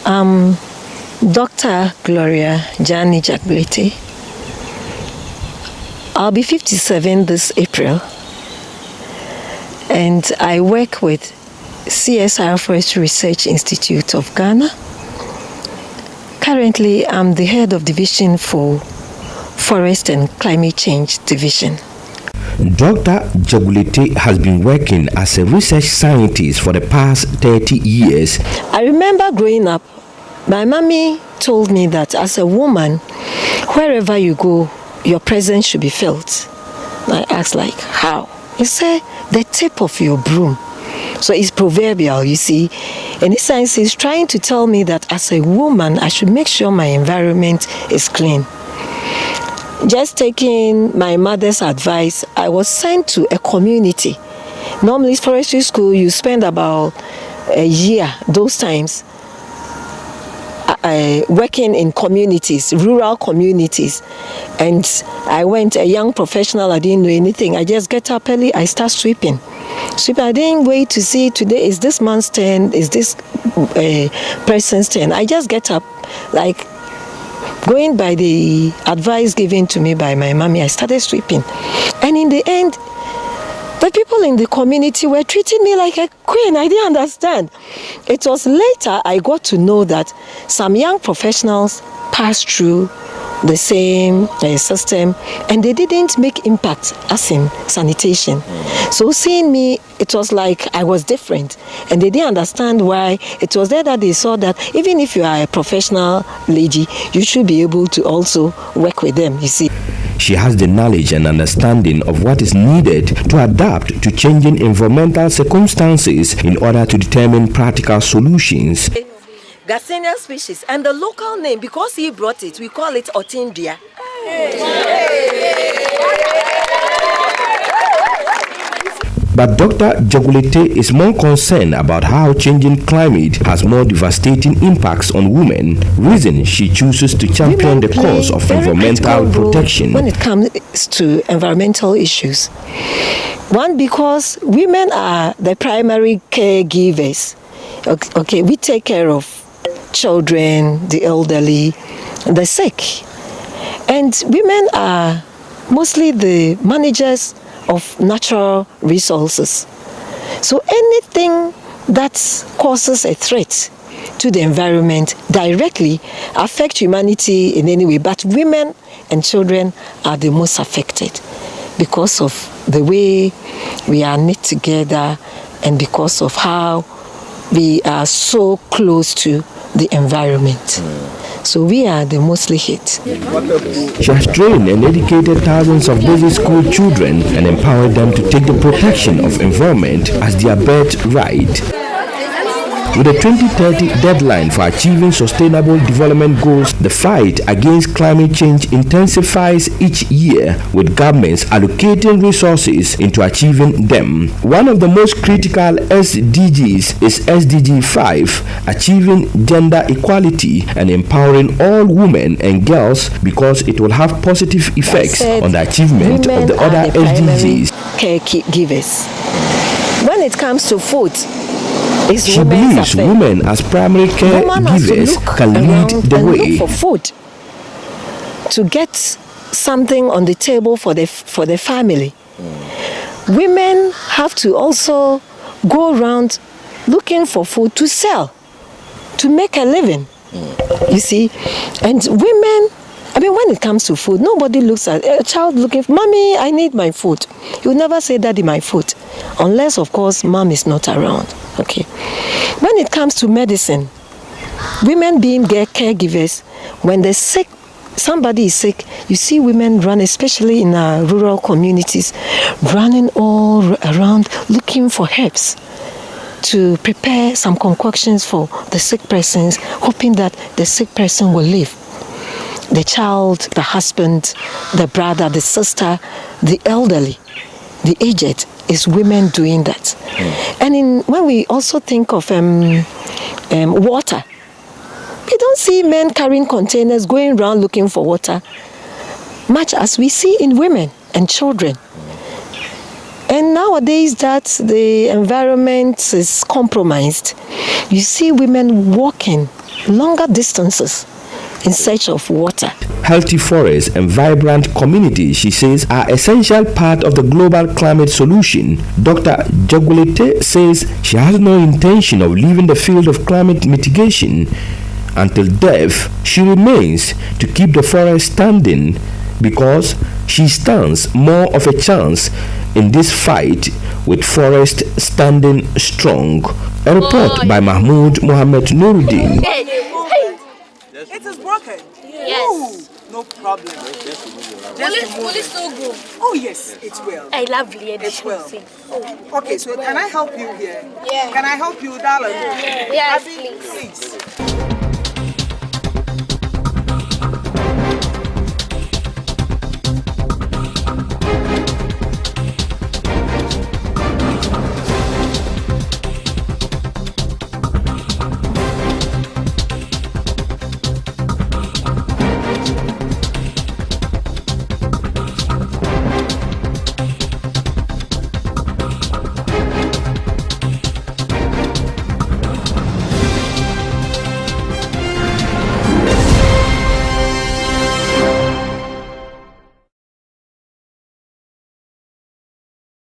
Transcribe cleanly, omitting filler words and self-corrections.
Dr. Gloria Jani Jaglete. I'll be 57 this April, and I work with CSR Forestry Research Institute of Ghana. Currently, I'm the head of division for Forest and Climate Change Division. Dr. Jaglete has been working as a research scientist for the past 30 years. I remember growing up, my mommy told me that as a woman, wherever you go, your presence should be felt. I asked, like, how? He said, the tip of your broom. So it's proverbial, you see. In this sense, he's trying to tell me that as a woman, I should make sure my environment is clean. Just taking my mother's advice, I was sent to a community. Normally, forestry school, you spend about a year, those times, working in communities, rural communities. And I went, a young professional, I didn't know anything. I just get up early, I start sweeping. I didn't wait to see today, is this man's turn, is this person's turn. I just get up, like, going by the advice given to me by my mommy, I started sweeping. And in the end, the people in the community were treating me like a queen. I didn't understand. It was later I got to know that some young professionals passed through the same system, and they didn't make impact as in sanitation. So seeing me, it was like I was different, and they didn't understand why. It was there that they saw that even if you are a professional lady, you should be able to also work with them, you see. She has the knowledge and understanding of what is needed to adapt to changing environmental circumstances in order to determine practical solutions. Garcinia species, and the local name, because he brought it, we call it Otindia. But Dr. Jaglete is more concerned about how changing climate has more devastating impacts on women, reason she chooses to champion the cause of environmental protection. When it comes to environmental issues, one, because women are the primary caregivers. Okay, we take care of children, the elderly, the sick. And women are mostly the managers of natural resources. So anything that causes a threat to the environment directly affects humanity in any way. But women and children are the most affected because of the way we are knit together and because of how we are so close to the environment. So we are the mostly hit. She has trained and educated thousands of basic school children and empowered them to take the protection of environment as their birthright. With a 2030 deadline for achieving sustainable development goals, the fight against climate change intensifies each year, with governments allocating resources into achieving them. One of the most critical SDGs is SDG 5, achieving gender equality and empowering all women and girls, because it will have positive effects on the achievement of the other SDGs. Caregivers. When it comes to food, she believes women as primary caregivers can lead the way. Look for food, to get something on the table for the family. Women have to also go around looking for food to sell, to make a living. You see, and women, I mean, when it comes to food, nobody looks at a child looking for, Mommy, I need my food. You never say, Daddy, my food, unless, of course, Mom is not around. Okay. When it comes to medicine, women being caregivers, when they're sick, somebody is sick, you see women run, especially in our rural communities, running all around looking for herbs to prepare some concoctions for the sick persons, hoping that the sick person will live. The child, the husband, the brother, the sister, the elderly, the aged, is women doing that. And when we also think of water, we don't see men carrying containers going around looking for water, much as we see in women and children. And nowadays that the environment is compromised, you see women walking longer distances in search of water. Healthy forests and vibrant communities, she says, are essential part of the global climate solution. Dr. Jagulete says she has no intention of leaving the field of climate mitigation until death. She remains to keep the forest standing because she stands more of a chance in this fight with forest standing strong. A report by Mahmud Mohammed-Nurudeen. It is broken. Yes. Ooh, no problem. Will it still grow? Oh yes, it will. I love it. It will. Okay, so can I help you here? Yeah. Can I help you, darling? Yes, Abby, please. please.